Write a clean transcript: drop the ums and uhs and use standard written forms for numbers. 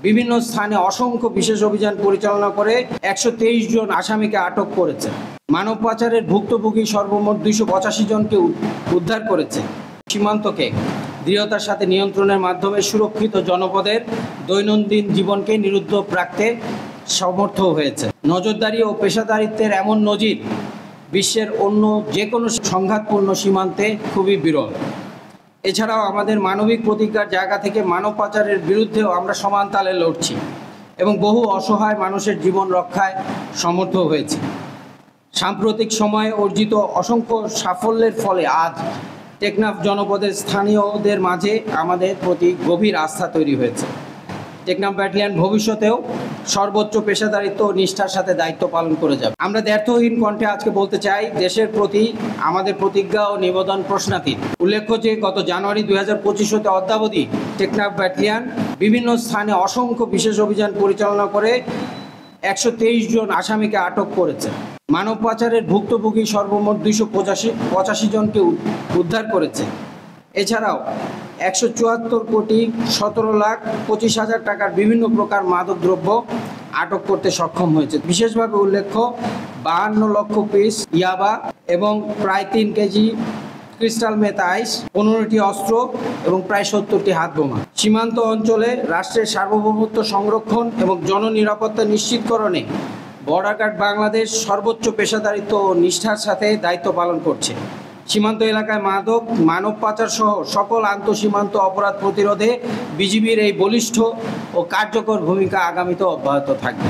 বিভিন্ন স্থানে অসংখ্য বিশেষ অভিযান পরিচালনা করে 123 জন আসামিকে আটক করেছে। মানব পাচারের ভুক্তভোগী সর্বমোট 285 জনকে উদ্ধার করেছে। সীমান্তকে দৃঢ়তার সাথে নিয়ন্ত্রণের মাধ্যমে সুরক্ষিত জনপদের দৈনন্দিন জীবনকে নিরুদ্যোগ রাখতে সমর্থ হয়েছে। নজরদারি ও পেশাদারিত্বের এমন নজির বিশ্বের অন্য যে কোনো সংঘাতপূর্ণ সীমান্তে খুবই বিরল। এছাড়াও আমাদের মানবিক প্রতিজ্ঞার জায়গা থেকে মানব পাচারের বিরুদ্ধেও আমরা সমান তালে লড়ছি এবং বহু অসহায় মানুষের জীবন রক্ষায় সমর্থ হয়েছি। সাম্প্রতিক সময়ে অর্জিত অসংখ্য সাফল্যের ফলে আজ টেকনাফ জনপদের স্থানীয়দের মাঝে আমাদের প্রতি গভীর আস্থা তৈরি হয়েছে। টেকনাফ ব্যাটালিয়ন ভবিষ্যতেও সর্বোচ্চ পেশাদারিত্ব ও নিষ্ঠার সাথে দায়িত্ব পালন করে যাবে। আমরা দ্ব্যর্থহীন কণ্ঠে আজকে বলতে চাই, দেশের প্রতি আমাদের প্রতিজ্ঞা ও নিবেদন প্রশ্নাতীত। উল্লেখ্য যে গত জানুয়ারি 2025 হতে অদ্যাবধি টেকনাফ ব্যাটালিয়ন বিভিন্ন স্থানে অসংখ্য বিশেষ অভিযান পরিচালনা করে 123 জন আসামিকে আটক করেছে। মানব পাচারের ভুক্তভোগী সর্বমোট 285 জনকে উদ্ধার করেছে। এছাড়াও 174 কোটি 17,25,000 টাকার বিভিন্ন প্রকার মাদকদ্রব্য আটক করতে সক্ষম হয়েছে। বিশেষভাবে উল্লেখ্য 52 লক্ষ পিস ইয়াবা এবং প্রায় 3 কেজি ক্রিস্টাল মেথ আইস, 15টি অস্ত্র এবং প্রায় 70টি হাত বোমা। সীমান্ত অঞ্চলে রাষ্ট্রের সার্বভৌমত্ব সংরক্ষণ এবং জননিরাপত্তা নিশ্চিতকরণে বর্ডার গার্ড বাংলাদেশ সর্বোচ্চ পেশাদারিত্ব ও নিষ্ঠার সাথে দায়িত্ব পালন করছে। সীমান্ত এলাকায় মাদক, মানব পাচার সহ সকল আন্তঃসীমান্ত অপরাধ প্রতিরোধে বিজিবির এই বলিষ্ঠ ও কার্যকর ভূমিকা আগামীতেও অব্যাহত থাকবে।